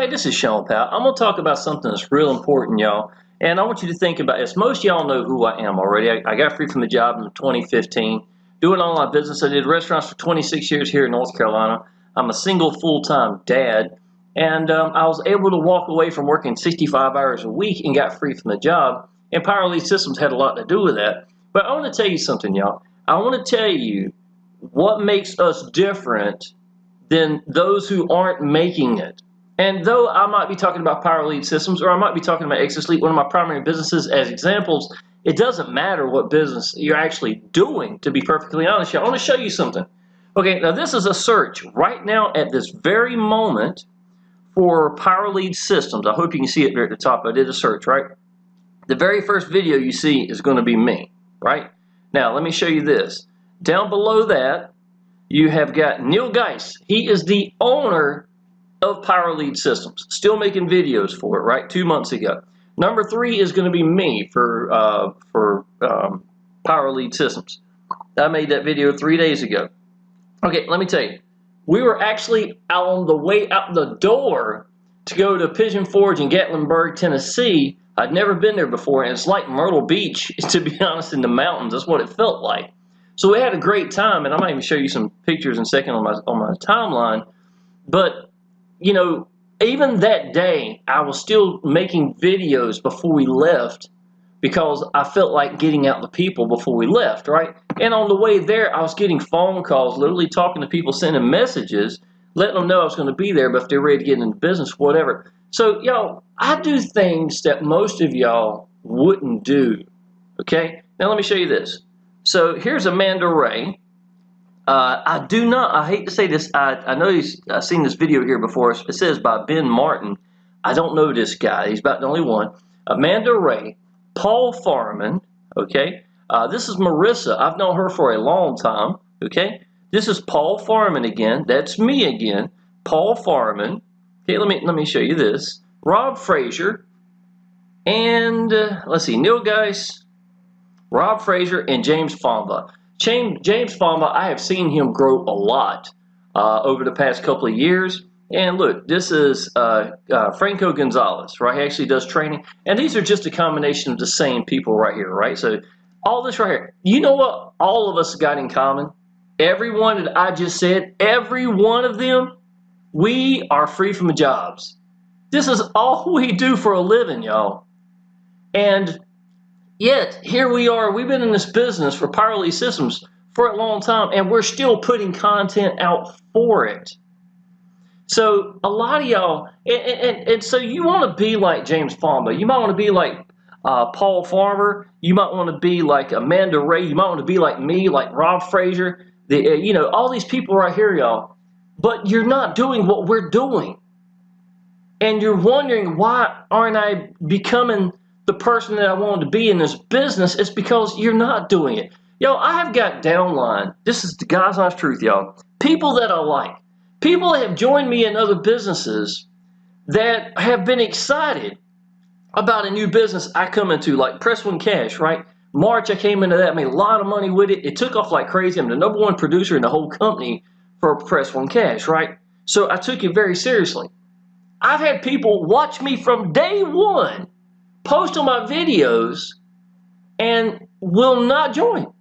Hey, this is Shawn Powell. I'm going to talk about something that's real important, y'all. And I want you to think about this. Most of y'all know who I am already. I got free from the job in 2015. Doing online business. I did restaurants for 26 years here in North Carolina. I'm a single full-time dad. And I was able to walk away from working 65 hours a week and got free from the job. And Power Elite Systems had a lot to do with that. But I want to tell you something, y'all. I want to tell you what makes us different than those who aren't making it. And though I might be talking about Power Elite Systems, or I might be talking about Exitus Elite, one of my primary businesses, as examples, it doesn't matter what business you're actually doing, to be perfectly honest. I want to show you something. Okay, now this is a search right now at this very moment for Power Elite Systems. I hope you can see it there at the top. I did a search, right? The very first video you see is going to be me, right? Now, let me show you this. Down below that, you have got Neil Geist. He is the owner of Power Elite Systems, still making videos for it, right? 2 months ago. Number 3 is going to be me for Power Elite Systems. I made that video 3 days ago. Okay, let me tell you, we were actually on the way out the door to go to Pigeon Forge in Gatlinburg, Tennessee. I'd never been there before, and it's like Myrtle Beach, to be honest, in the mountains. That's what it felt like. So we had a great time, and I might even show you some pictures in a second on my timeline. But you know, even that day, I was still making videos before we left because I felt like getting out the people before we left, right? And on the way there, I was getting phone calls, literally talking to people, sending messages, letting them know I was going to be there, but if they're ready to get into business, whatever. So, y'all, I do things that most of y'all wouldn't do, okay? Now, let me show you this. So, here's Amanda Ray. I hate to say this, I know I've seen this video here before. It says by Ben Martin. I don't know this guy. He's about the only one. Amanda Ray, Paul Farman, okay? This is Marissa. I've known her for a long time, okay? This is Paul Farman again. That's me again. Paul Farman. Okay, let me show you this. Rob Frazier, and let's see, Neil Geist, Rob Frazier, and James Famba. James Famba, I have seen him grow a lot over the past couple of years. And look, this is Franco Gonzalez, right? He actually does training. And these are just a combination of the same people right here, right? So all this right here. You know what all of us got in common? Everyone that I just said, every one of them, we are free from jobs. This is all we do for a living, y'all. And yet, here we are. We've been in this business for Power Elite Systems for a long time, and we're still putting content out for it. So, a lot of y'all, and so you want to be like James Famba. You might want to be like Paul Farmer. You might want to be like Amanda Ray. You might want to be like me, like Rob Frazier. You know, all these people right here, y'all. But you're not doing what we're doing. And you're wondering, why aren't I becoming the person that I wanted to be in this business? It's because you're not doing it. Yo, I have got downline. This is the God's honest truth, y'all. People that I like. People that have joined me in other businesses that have been excited about a new business I come into, like Press One Cash, right? March, I came into that, made a lot of money with it. It took off like crazy. I'm the #1 producer in the whole company for Press One Cash, right? So I took it very seriously. I've had people watch me from day one, post on my videos, and will not join.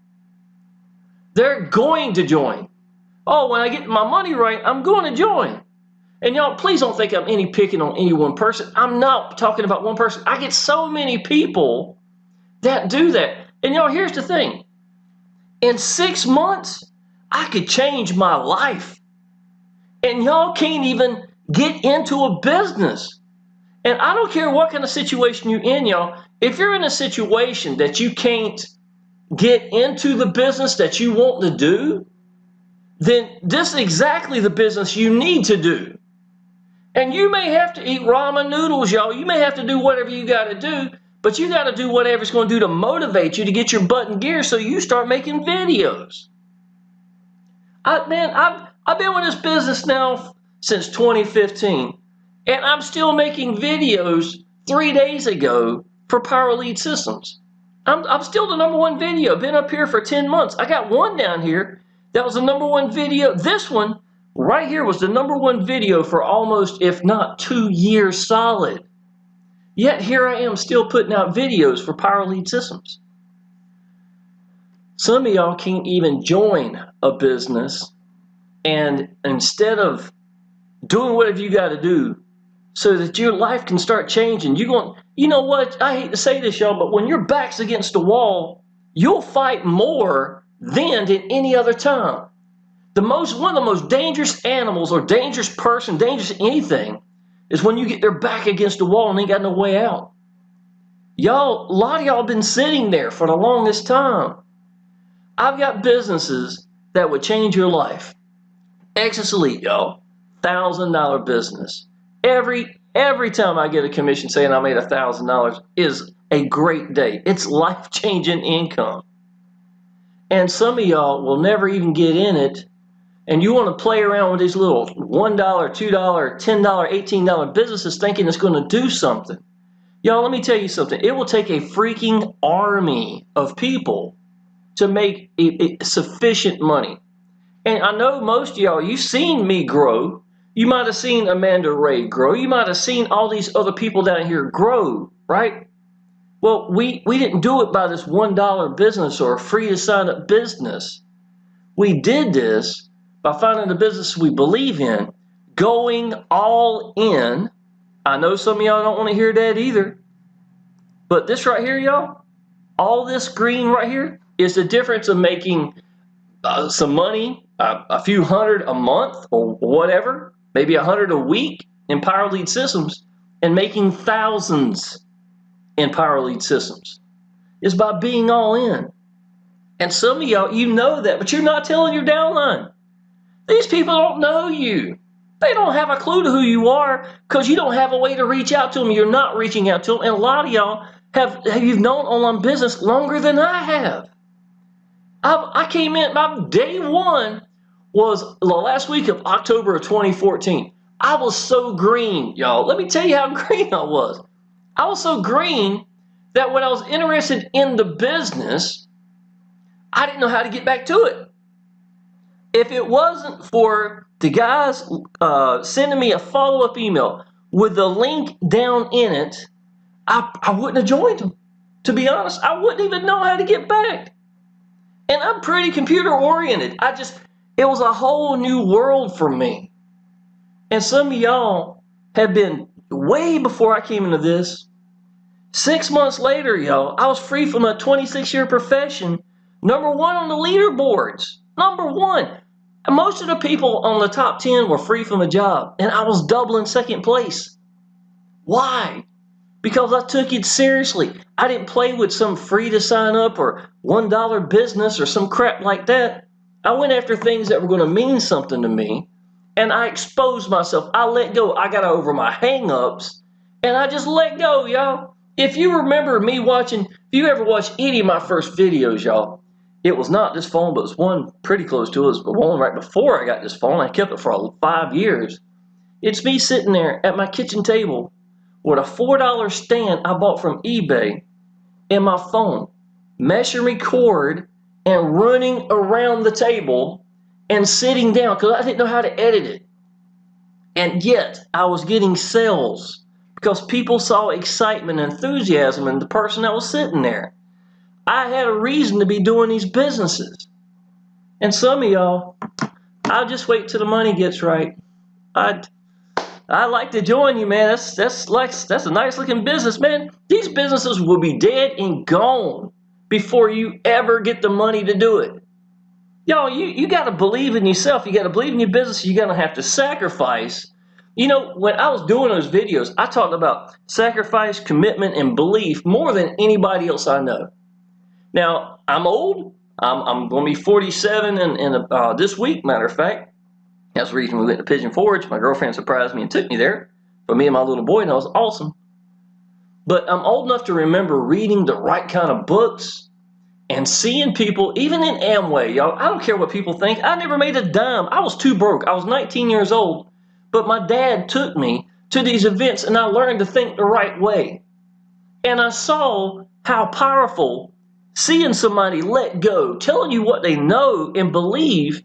They're going to join. Oh, when I get my money right, I'm going to join. And y'all, please don't think I'm any picking on any one person. I'm not talking about one person. I get so many people that do that. And y'all, here's the thing. In 6 months, I could change my life. And y'all can't even get into a business. And I don't care what kind of situation you're in, y'all. If you're in a situation that you can't get into the business that you want to do, then this is exactly the business you need to do. And you may have to eat ramen noodles, y'all. You may have to do whatever you got to do, but you got to do whatever it's going to do to motivate you to get your butt in gear so you start making videos. I've been with this business now since 2015, and I'm still making videos 3 days ago for Power Elite Systems. I'm still the #1 video. Been up here for 10 months. I got one down here that was the #1 video. This one right here was the #1 video for almost, if not 2 years solid. Yet here I am still putting out videos for Powell Elite Systems. Some of y'all can't even join a business, and instead of doing whatever you got to do so that your life can start changing, you know what? I hate to say this, y'all, but when your back's against the wall, you'll fight more then than any other time. One of the most dangerous animals or dangerous person, dangerous anything, is when you get their back against the wall and ain't got no way out. Y'all, a lot of y'all been sitting there for the longest time. I've got businesses that would change your life. Exitus Elite, y'all, $1,000 business. Every time I get a commission saying I made $1,000 is a great day. It's life-changing income. And some of y'all will never even get in it, and you want to play around with these little $1, $2, $10, $18 businesses thinking it's going to do something. Y'all, let me tell you something. It will take a freaking army of people to make sufficient money. And I know most of y'all, you've seen me grow. You might have seen Amanda Ray grow. You might have seen all these other people down here grow, right? Well, we didn't do it by this $1 business or a free to sign up business. We did this by finding the business we believe in, going all in. I know some of y'all don't want to hear that either. But this right here, y'all, all this green right here is the difference of making some money, a few hundred a month or whatever, maybe 100 a week in Powell Elite Systems, and making thousands in Powell Elite Systems. Is by being all in. And some of y'all, you know that, but you're not telling your downline. These people don't know you. They don't have a clue to who you are because you don't have a way to reach out to them. You're not reaching out to them. And a lot of y'all you've known online business longer than I have. I came in, my day one was the last week of October of 2014. I was so green, y'all. Let me tell you how green I was. I was so green that when I was interested in the business, I didn't know how to get back to it. If it wasn't for the guys sending me a follow-up email with the link down in it, I wouldn't have joined them. To be honest, I wouldn't even know how to get back. And I'm pretty computer-oriented. It was a whole new world for me. And some of y'all have been way before I came into this. 6 months later, y'all, I was free from a 26-year profession, #1 on the leaderboards, #1. And most of the people on the top 10 were free from a job, and I was doubling second place. Why? Because I took it seriously. I didn't play with some free to sign up or $1 business or some crap like that. I went after things that were going to mean something to me, and I exposed myself. I let go. I got over my hang-ups, and I just let go, y'all. If you remember me if you ever watched any of my first videos, y'all, it was not this phone, but it was one pretty close to it. It was the one right before I got this phone. I kept it for 5 years. It's me sitting there at my kitchen table with a $4 stand I bought from eBay and my phone, measuring cord and running around the table and sitting down because I didn't know how to edit it. And yet I was getting sales because people saw excitement and enthusiasm in the person that was sitting there. I had a reason to be doing these businesses. And some of y'all, I'll just wait till the money gets right. I'd like to join you, man. That's a nice looking business, man. These businesses will be dead and gone before you ever get the money to do it. Y'all, you got to believe in yourself. You got to believe in your business. You're going to have to sacrifice. You know, when I was doing those videos, I talked about sacrifice, commitment, and belief more than anybody else I know. Now, I'm old. I'm going to be 47 in this week, matter of fact. That's the reason we went to Pigeon Forge. My girlfriend surprised me and took me there for me and my little boy, and that was awesome. But I'm old enough to remember reading the right kind of books and seeing people, even in Amway, y'all. I don't care what people think. I never made a dime. I was too broke. I was 19 years old. But my dad took me to these events, and I learned to think the right way. And I saw how powerful seeing somebody let go, telling you what they know and believe,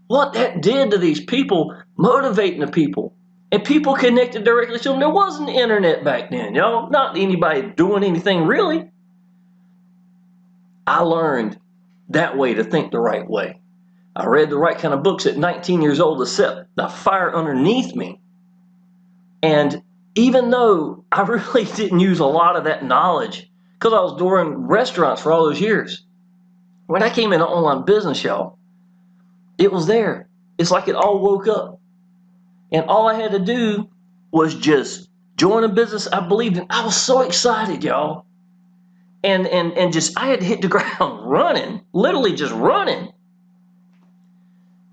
what that did to these people motivating the people. And people connected directly to them. There wasn't the internet back then, y'all. Not anybody doing anything really. I learned that way to think the right way. I read the right kind of books at 19 years old to set the fire underneath me. And even though I really didn't use a lot of that knowledge, because I was doing restaurants for all those years, when I came into online business, y'all, it was there. It's like it all woke up. And all I had to do was just join a business I believed in. I was so excited, y'all. And just, I had to hit the ground running, literally just running.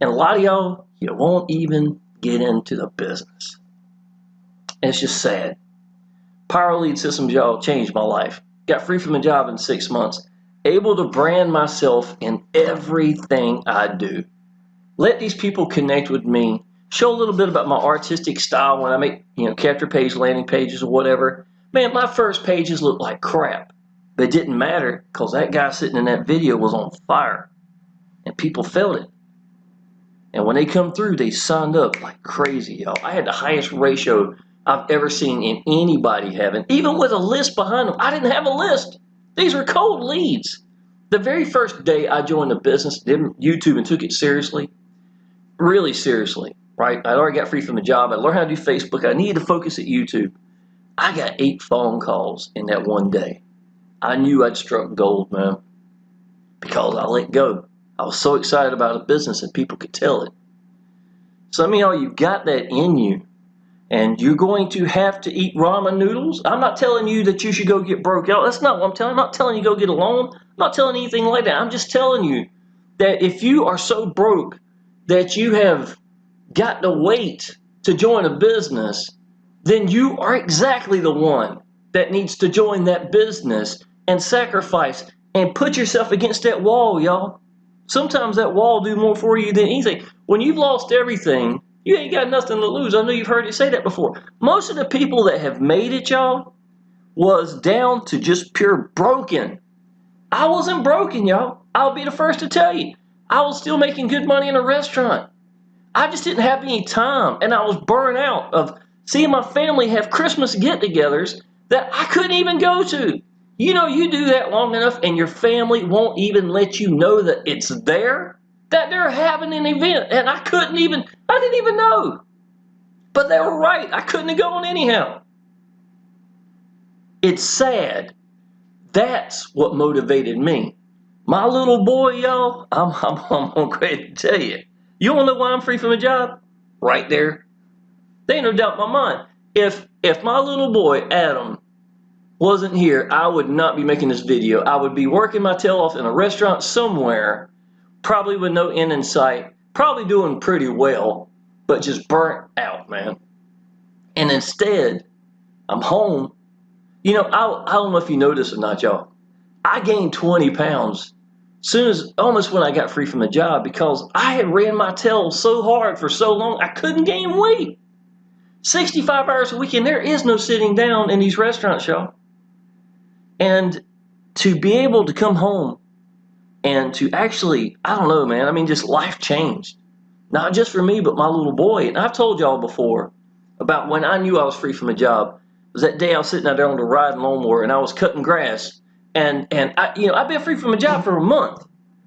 And a lot of y'all, you won't even get into the business. And it's just sad. Power Lead Systems, y'all, changed my life. Got free from a job in 6 months. Able to brand myself in everything I do. Let these people connect with me. Show a little bit about my artistic style when I make, capture page, landing pages, or whatever. Man, my first pages looked like crap. But it didn't matter because that guy sitting in that video was on fire. And people felt it. And when they come through, they signed up like crazy, y'all. I had the highest ratio I've ever seen in anybody having, even with a list behind them. I didn't have a list. These were cold leads. The very first day I joined the business, did YouTube and took it seriously, really seriously, right? I already got free from the job. I learned how to do Facebook. I needed to focus at YouTube. I got 8 phone calls in that one day. I knew I'd struck gold, man, because I let go. I was so excited about a business and people could tell it. Some of y'all, you've got that in you, and you're going to have to eat ramen noodles. I'm not telling you that you should go get broke out. That's not what I'm telling you. I'm not telling you go get a loan. I'm not telling you anything like that. I'm just telling you that if you are so broke that you have got to wait to join a business, then you are exactly the one that needs to join that business and sacrifice and put yourself against that wall, y'all. Sometimes that wall will do more for you than anything. When you've lost everything, you ain't got nothing to lose. I know you've heard it say that before. Most of the people that have made it, y'all, was down to just pure broken. I wasn't broken, y'all. I'll be the first to tell you. I was still making good money in a restaurant. I just didn't have any time, and I was burned out of seeing my family have Christmas get-togethers that I couldn't even go to. You do that long enough and your family won't even let you know that it's there, that they're having an event, and I didn't even know. But they were right. I couldn't have gone anyhow. It's sad. That's what motivated me. My little boy, y'all, I'm going to tell you. You want to know why I'm free from a job? Right there. There ain't no doubt in my mind. If my little boy, Adam, wasn't here, I would not be making this video. I would be working my tail off in a restaurant somewhere, probably with no end in sight, probably doing pretty well, but just burnt out, man. And instead, I'm home. I don't know if you know this or not, y'all. I gained 20 pounds almost when I got free from the job because I had ran my tail so hard for so long, I couldn't gain weight. 65 hours a week, and there is no sitting down in these restaurants, y'all. And to be able to come home and to actually, I don't know, man, I mean, just life changed. Not just for me, but my little boy. And I've told y'all before about when I knew I was free from a job. It was that day I was sitting out there on the riding lawnmower and I was cutting grass. And I've been free from a job for a month.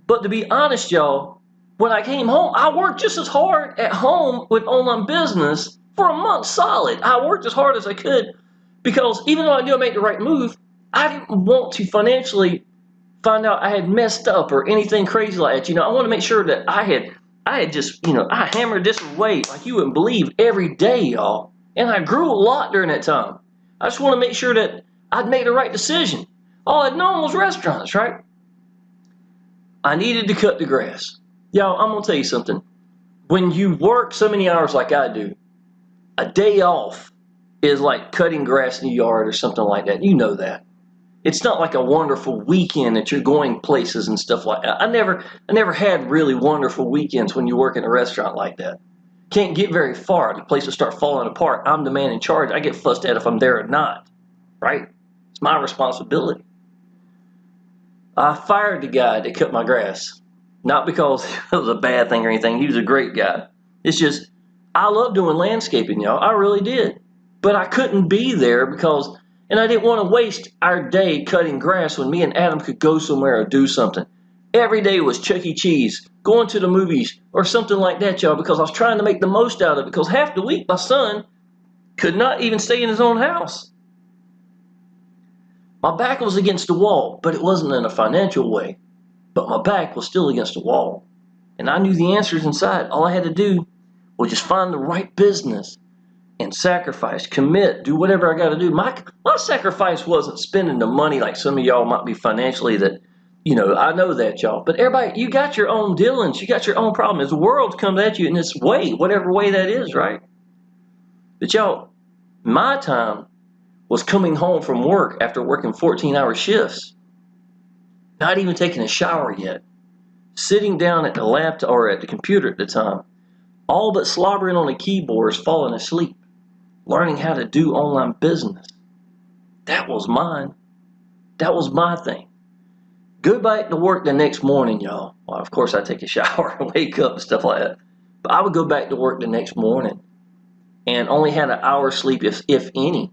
But to be honest, y'all, when I came home, I worked just as hard at home with online business for a month solid. I worked as hard as I could because even though I knew I made the right move, I didn't want to financially find out I had messed up or anything crazy like that. I want to make sure that I had just, I hammered this weight like you wouldn't believe every day, y'all. And I grew a lot during that time. I just want to make sure that I'd made the right decision. All I'd known was restaurants, right? I needed to cut the grass. Y'all, I'm going to tell you something. When you work so many hours like I do, a day off is like cutting grass in the yard or something like that. You know that. It's not like a wonderful weekend that you're going places and stuff like that. I never had really wonderful weekends when you work in a restaurant like that. Can't get very far. The place will start falling apart. I'm the man in charge. I get fussed at if I'm there or not, right? It's my responsibility. I fired the guy that cut my grass. Not because it was a bad thing or anything. He was a great guy. It's just I love doing landscaping, y'all. I really did. But I couldn't be there because, and I didn't want to waste our day cutting grass when me and Adam could go somewhere or do something. Every day was Chuck E. Cheese, going to the movies, or something like that, y'all, because I was trying to make the most out of it. Because half the week, my son could not even stay in his own house. My back was against the wall, but it wasn't in a financial way. But my back was still against the wall. And I knew the answers inside. All I had to do was just find the right business and sacrifice, commit, do whatever I got to do. My sacrifice wasn't spending the money like some of y'all might be financially that, I know that, y'all. But everybody, you got your own dealings. You got your own problem. As the world comes at you in this way, whatever way that is, right? But y'all, my time was coming home from work after working 14-hour shifts, not even taking a shower yet, sitting down at the laptop or at the computer at the time, all but slobbering on the keyboards, falling asleep, learning how to do online business. That was mine. That was my thing. Go back to work the next morning, y'all. Well, of course, I take a shower and wake up and stuff like that. But I would go back to work the next morning and only had an hour's sleep, if any,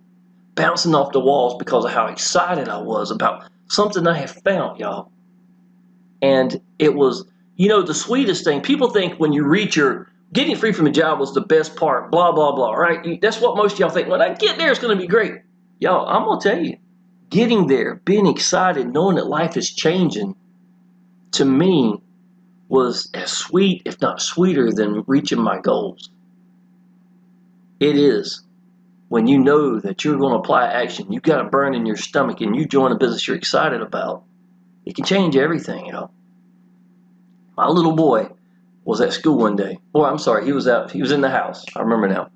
bouncing off the walls because of how excited I was about something I had found, y'all. And it was, the sweetest thing. People think when you reach your getting free from a job was the best part, blah, blah, blah, right? That's what most of y'all think. When I get there, it's going to be great. Y'all, I'm going to tell you, getting there, being excited, knowing that life is changing, to me, was as sweet, if not sweeter, than reaching my goals. It is. When you know that you're going to apply action, you got a burn in your stomach, and you join a business you're excited about, it can change everything, My little boy was at school one day. Or I'm sorry, he was in the house. I remember now.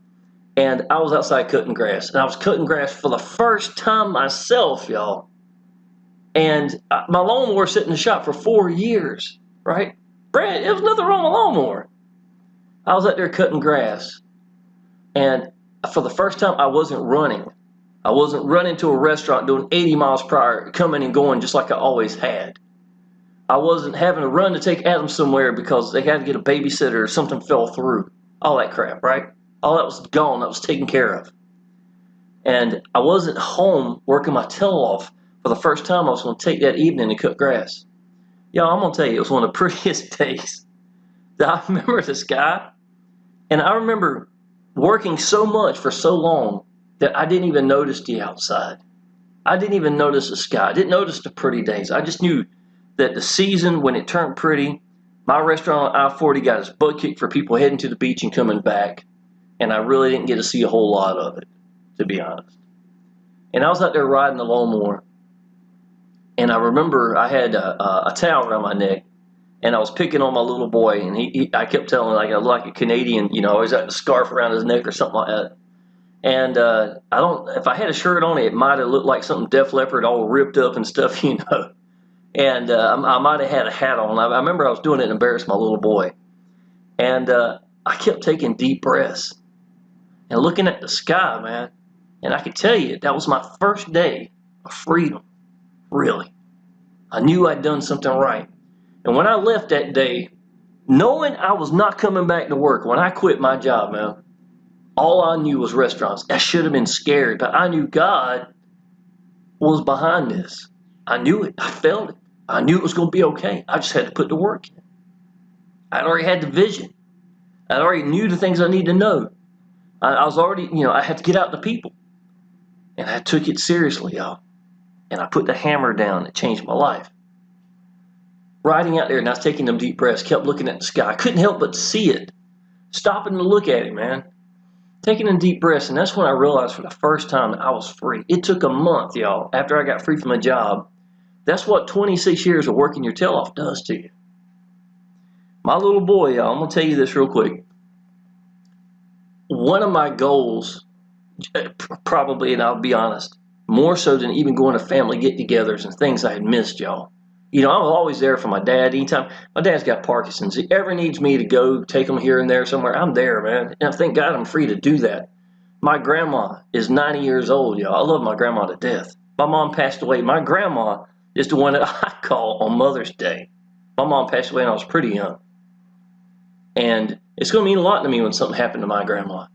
And I was outside cutting grass. And I was cutting grass for the first time myself, y'all. And my lawnmower sat in the shop for 4 years, right? Brad, there was nothing wrong with the lawnmower. I was out there cutting grass. And for the first time, I wasn't running. I wasn't running to a restaurant doing 80 miles per hour, coming and going just like I always had. I wasn't having to run to take Adam somewhere because they had to get a babysitter or something fell through. All that crap, right? All that was gone. That was taken care of. And I wasn't home working my tail off for the first time. I was going to take that evening to cut grass. Y'all, I'm going to tell you, it was one of the prettiest days that I remember this guy. And I remember working so much for so long that I didn't even notice the outside. I didn't even notice the sky. I didn't notice the pretty days. I just knew that the season, when it turned pretty, my restaurant on I-40 got its butt kicked for people heading to the beach and coming back. And I really didn't get to see a whole lot of it, to be honest. And I was out there riding the lawnmower. And I remember I had a towel around my neck. And I was picking on my little boy. And I kept telling him, like, I look like a Canadian, always had the scarf around his neck or something like that. And if I had a shirt on, it might have looked like something Def Leppard all ripped up and stuff, And I might have had a hat on. I remember I was doing it to embarrass my little boy. And I kept taking deep breaths and looking at the sky, man. And I could tell you, that was my first day of freedom, really. I knew I'd done something right. And when I left that day, knowing I was not coming back to work, when I quit my job, man, all I knew was restaurants. I should have been scared, but I knew God was behind this. I knew it. I felt it. I knew it was going to be okay. I just had to put the work in. I already had the vision. I already knew the things I needed to know. I was already, I had to get out to people. And I took it seriously, y'all. And I put the hammer down. It changed my life. Riding out there, and I was taking them deep breaths, kept looking at the sky. I couldn't help but see it. Stopping to look at it, man. Taking in deep breaths, and that's when I realized for the first time that I was free. It took a month, y'all, after I got free from a job. That's what 26 years of working your tail off does to you. My little boy, y'all, I'm going to tell you this real quick. One of my goals, probably, and I'll be honest, more so than even going to family get-togethers and things I had missed, y'all. I was always there for my dad. Anytime my dad's got Parkinson's, he ever needs me to go take him here and there somewhere, I'm there, man. And thank God I'm free to do that. My grandma is 90 years old, y'all. I love my grandma to death. My mom passed away. My grandma is the one that I call on Mother's Day. My mom passed away when I was pretty young. And it's going to mean a lot to me when something happened to my grandma.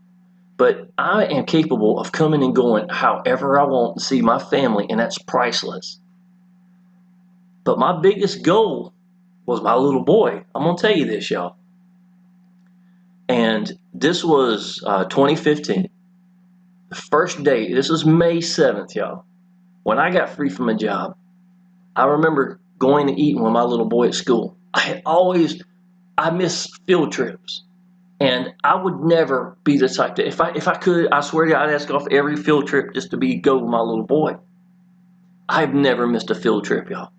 But I am capable of coming and going however I want to see my family, and that's priceless. But my biggest goal was my little boy. I'm going to tell you this, y'all. And this was 2015. The first day, this was May 7th, y'all. When I got free from a job, I remember going to eat with my little boy at school. I miss field trips. And I would never be the type to, if I could, I swear to you, I'd ask off every field trip just to go with my little boy. I've never missed a field trip, y'all.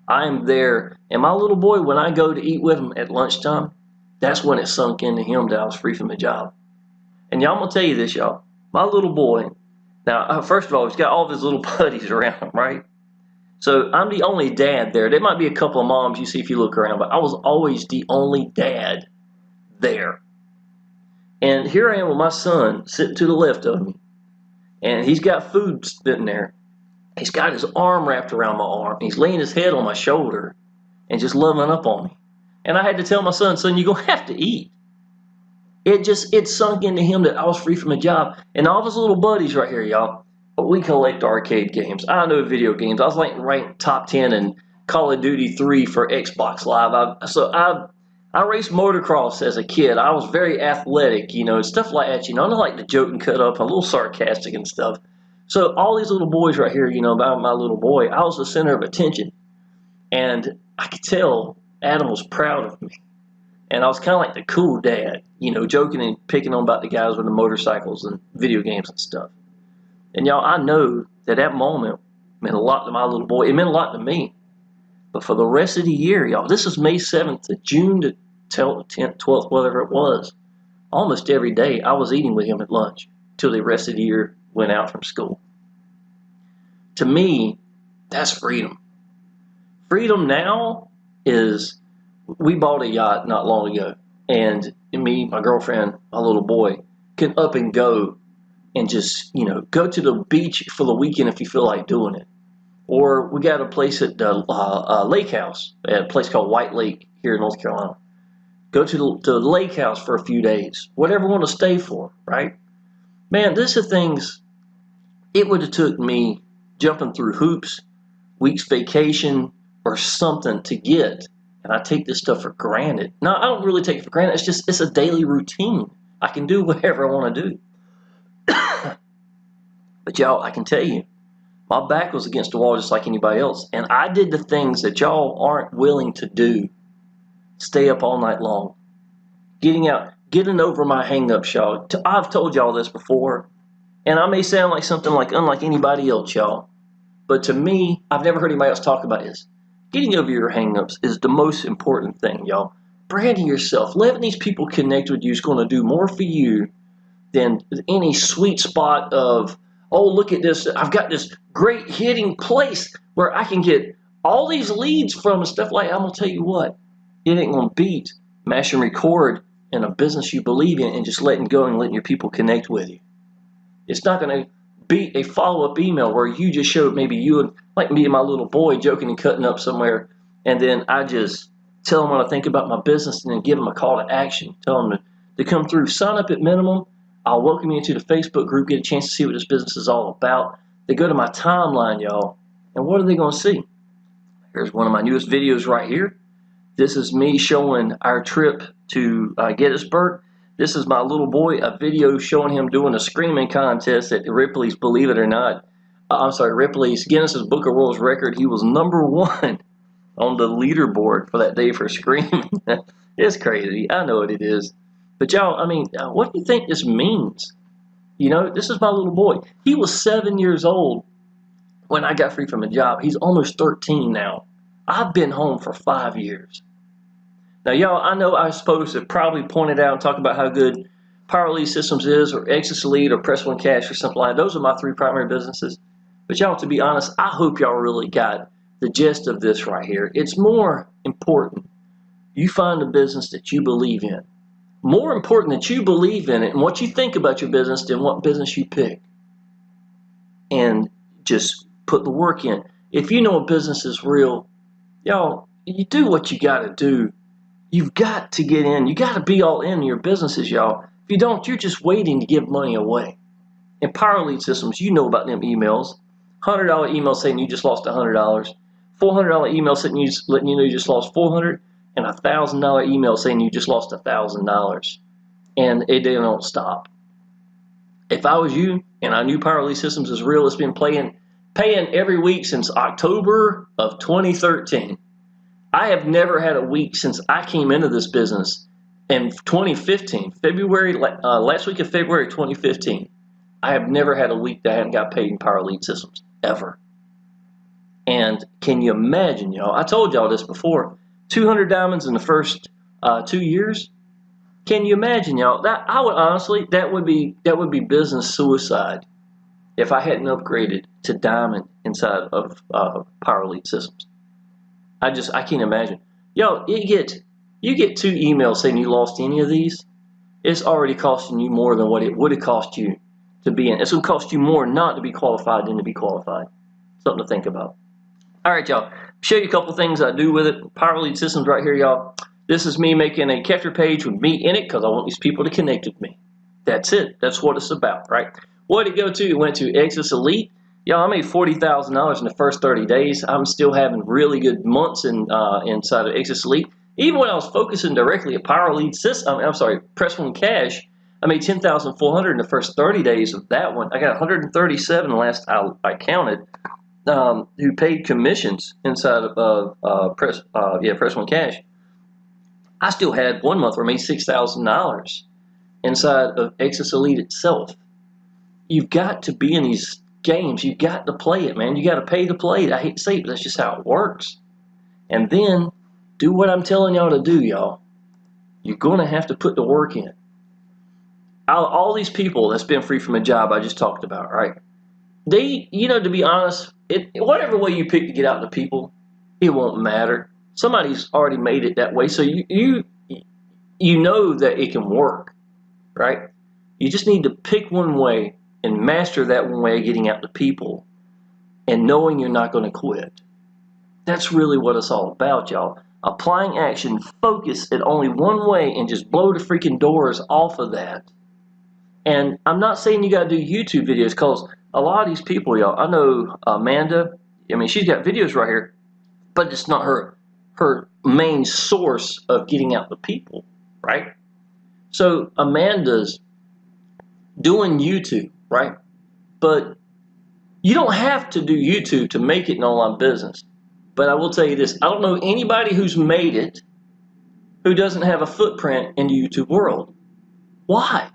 I am there, and my little boy, when I go to eat with him at lunchtime, that's when it sunk into him that I was free from the job. And y'all, I'm gonna tell you this, y'all. My little boy, now, first of all, he's got all of his little buddies around him, right? So I'm the only dad there. There might be a couple of moms you see if you look around, but I was always the only dad there. And here I am with my son sitting to the left of me, and he's got food sitting there. He's got his arm wrapped around my arm. He's laying his head on my shoulder and just loving up on me. And I had to tell my son, you're going to have to eat. It sunk into him that I was free from a job. And all of his little buddies right here, y'all, we collect arcade games. I know video games. I was ranked top 10 in Call of Duty 3 for Xbox Live. I raced motocross as a kid. I was very athletic, stuff like that. I don't like to joke and cut up. I'm a little sarcastic and stuff. So all these little boys right here, about my little boy, I was the center of attention. And I could tell Adam was proud of me. And I was kind of like the cool dad, joking and picking on about the guys with the motorcycles and video games and stuff. And y'all, I know that moment meant a lot to my little boy. It meant a lot to me. But for the rest of the year, y'all, this is May 7th to June to 10th, 12th, whatever it was. Almost every day I was eating with him at lunch till the rest of the year went out from school. To me, that's freedom. Freedom now is, we bought a yacht not long ago, and me, my girlfriend, my little boy can up and go and just, go to the beach for the weekend if you feel like doing it. Or we got a place at the lake house, at a place called White Lake here in North Carolina. Go to the lake house for a few days, whatever we want to stay for, right? Man, this is things, it would have took me jumping through hoops, week's vacation, or something to get. And I take this stuff for granted. No, I don't really take it for granted. It's a daily routine. I can do whatever I want to do. But y'all, I can tell you, my back was against the wall just like anybody else. And I did the things that y'all aren't willing to do. Stay up all night long. Getting over my hang-ups, y'all. I've told y'all this before. And I may sound like something unlike anybody else, y'all. But to me, I've never heard anybody else talk about this. Getting over your hang-ups is the most important thing, y'all. Branding yourself. Letting these people connect with you is going to do more for you than any sweet spot of, oh, look at this. I've got this great hitting place where I can get all these leads from and stuff like that. I'm going to tell you what. It ain't going to beat mash and record in a business you believe in and just letting go and letting your people connect with you. It's not going to beat a follow-up email where you just showed maybe you and like me and my little boy joking and cutting up somewhere, and then I just tell them what I think about my business and then give them a call to action. Tell them to come through. Sign up at minimum. I'll welcome you into the Facebook group, get a chance to see what this business is all about. They go to my timeline, y'all, and what are they going to see? Here's one of my newest videos right here. This is me showing our trip to Gettysburg. This is my little boy, a video showing him doing a screaming contest at Ripley's, believe it or not. Ripley's Guinness's Book of World Record. He was #1 on the leaderboard for that day for screaming. It's crazy. I know what it is. But y'all, what do you think this means? This is my little boy. He was 7 years old when I got free from a job. He's almost 13 now. I've been home for 5 years. Now, y'all, I know I was supposed to probably point it out and talk about how good Powell Elite Systems is, or Exitus Elite, or Press One Cash, or something like that. Those are my 3 primary businesses. But y'all, to be honest, I hope y'all really got the gist of this right here. It's more important you find a business that you believe in. More important that you believe in it and what you think about your business than what business you pick. And just put the work in. If you know a business is real, y'all, you do what you got to do. You've got to get in. You got to be all in your businesses, y'all. If you don't, you're just waiting to give money away. In Power Lead Systems, you know about them emails. $100 email saying you just lost $100. $400 email saying letting you know you just lost $400, and $1,000 email saying you just lost $1,000. And they don't stop. If I was you and I knew Power Lead Systems is real, it's been paying every week since October of 2013. I have never had a week since I came into this business in 2015, last week of February 2015. I have never had a week that I haven't got paid in Power Lead Systems, ever. And can you imagine, y'all? I told y'all this before. 200 diamonds in the first 2 years. Can you imagine, y'all? That I would honestly, that would be business suicide if I hadn't upgraded to diamond inside of Power Lead Systems. I can't imagine. Yo, you get 2 emails saying you lost any of these. It's already costing you more than what it would have cost you to be in. It's going to cost you more not to be qualified than to be qualified. Something to think about. All right, y'all. Show you a couple things I do with it. Power Lead Systems right here, y'all. This is me making a capture page with me in it because I want these people to connect with me. That's it. That's what it's about, right? What did it go to? It went to Exitus Elite. Y'all, I made $40,000 in the first 30 days. I'm still having really good months inside of Exitus Elite. Even when I was focusing directly at Power Lead System, Press One Cash, I made $10,400 in the first 30 days of that one. I got 137 last I counted who paid commissions inside of Press One Cash. I still had 1 month where I made $6,000 inside of Exitus Elite itself. You've got to be in these games. You've got to play it, man. You got to pay to play it. I hate to say it, but that's just how it works. And then do what I'm telling y'all to do, y'all. You're going to have to put the work in. All these people that's been free from a job I just talked about, right? They, to be honest, whatever way you pick to get out to people, it won't matter. Somebody's already made it that way, so you know that it can work, right? You just need to pick one way and master that one way of getting out to people and knowing you're not going to quit. That's really what it's all about, y'all. Applying action, focus it only one way, and just blow the freaking doors off of that. And I'm not saying you got to do YouTube videos, because a lot of these people, y'all, I know Amanda, she's got videos right here, but it's not her main source of getting out to people, right? So Amanda's doing YouTube, right? But you don't have to do YouTube to make it an online business. But I will tell you this, I don't know anybody who's made it who doesn't have a footprint in the YouTube world. Why?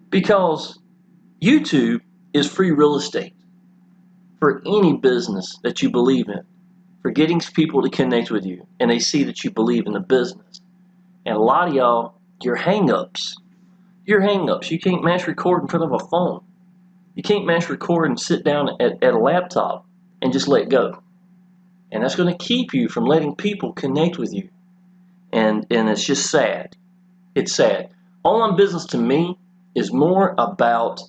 Because YouTube is free real estate for any business that you believe in, for getting people to connect with you and they see that you believe in the business. And a lot of y'all, your hang-ups. You can't mass record in front of a phone. You can't mass record and sit down at a laptop and just let go. And that's going to keep you from letting people connect with you. And it's just sad. It's sad. Online business to me is more about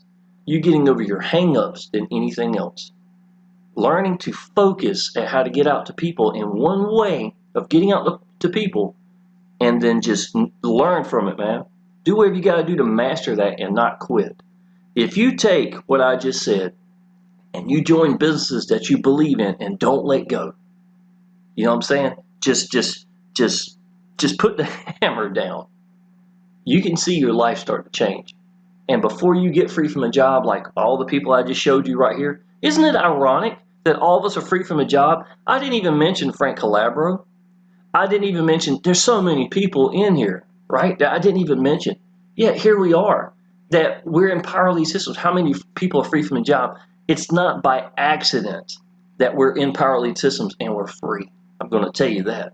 you getting over your hang-ups than anything else. Learning to focus at how to get out to people in one way of getting out to people, and then just learn from it, man. Do whatever you got to do to master that and not quit. If you take what I just said and you join businesses that you believe in and don't let go, you know what I'm saying? Just put the hammer down. You can see your life start to change. And before you get free from a job, like all the people I just showed you right here, isn't it ironic that all of us are free from a job? I didn't even mention Frank Calabro. I didn't even mention, there's so many people in here, right, that I didn't even mention. Yet here we are, that we're in Power Lead Systems. How many people are free from a job? It's not by accident that we're in Power Lead Systems and we're free. I'm going to tell you that.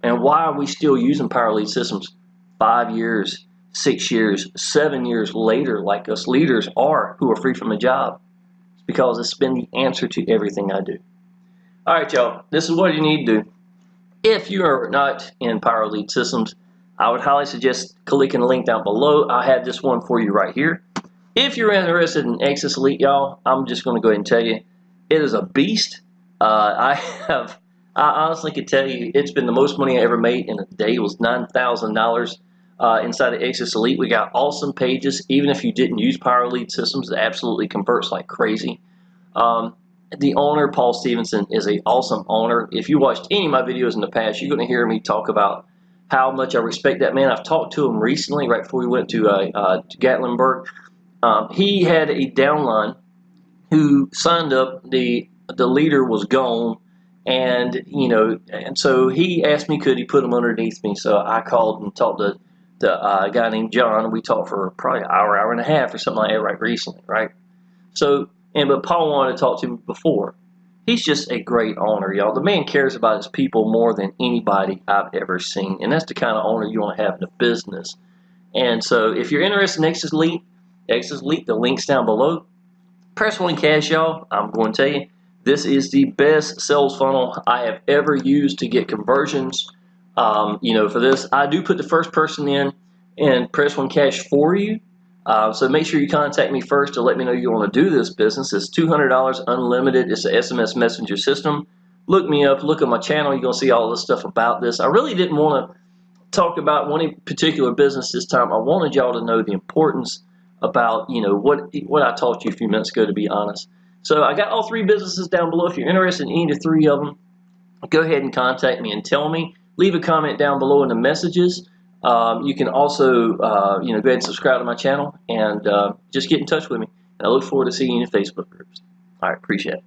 And why are we still using Power Lead Systems 5 years, 6 years, 7 years later, like us leaders are who are free from a job? It's because it's been the answer to everything I do. All right, y'all, this is what you need to do. If you are not in Power Lead Systems, I would highly suggest clicking the link down below. I had this one for you right here. If you're interested in Exitus Elite, y'all, I'm just going to go ahead and tell you, it is a beast. I I honestly could tell you it's been the most money I ever made in a day. It was $9,000 inside of Exitus Elite. We got awesome pages. Even if you didn't use Power Lead systems, it absolutely converts like crazy. The owner, Paul Stevenson, is an awesome owner. If you watched any of my videos in the past, you're going to hear me talk about how much I respect that man. I've talked to him recently, right before we went to Gatlinburg. He had a downline who signed up. The leader was gone, and and so he asked me could he put him underneath me. So I called and talked to a guy named John. We talked for probably an hour, hour and a half, or something like that, right recently, right? So, but Paul wanted to talk to me before. He's just a great owner, y'all. The man cares about his people more than anybody I've ever seen, and that's the kind of owner you want to have in a business. And so, if you're interested in Exitus Elite, the link's down below. Press 1 cash, y'all. I'm going to tell you, this is the best sales funnel I have ever used to get conversions. For this, I do put the first person in and press 1 cash for you. So make sure you contact me first to let me know you want to do this business. It's $200 unlimited. It's an SMS messenger system. Look me up. Look at my channel. You're going to see all this stuff about this. I really didn't want to talk about one particular business this time. I wanted y'all to know the importance about what I taught you a few minutes ago, to be honest. So I got all 3 businesses down below. If you're interested in any of the 3 of them, go ahead and contact me and tell me. Leave a comment down below in the messages. You can also go ahead and subscribe to my channel and just get in touch with me. And I look forward to seeing you in Facebook groups. All right, appreciate it.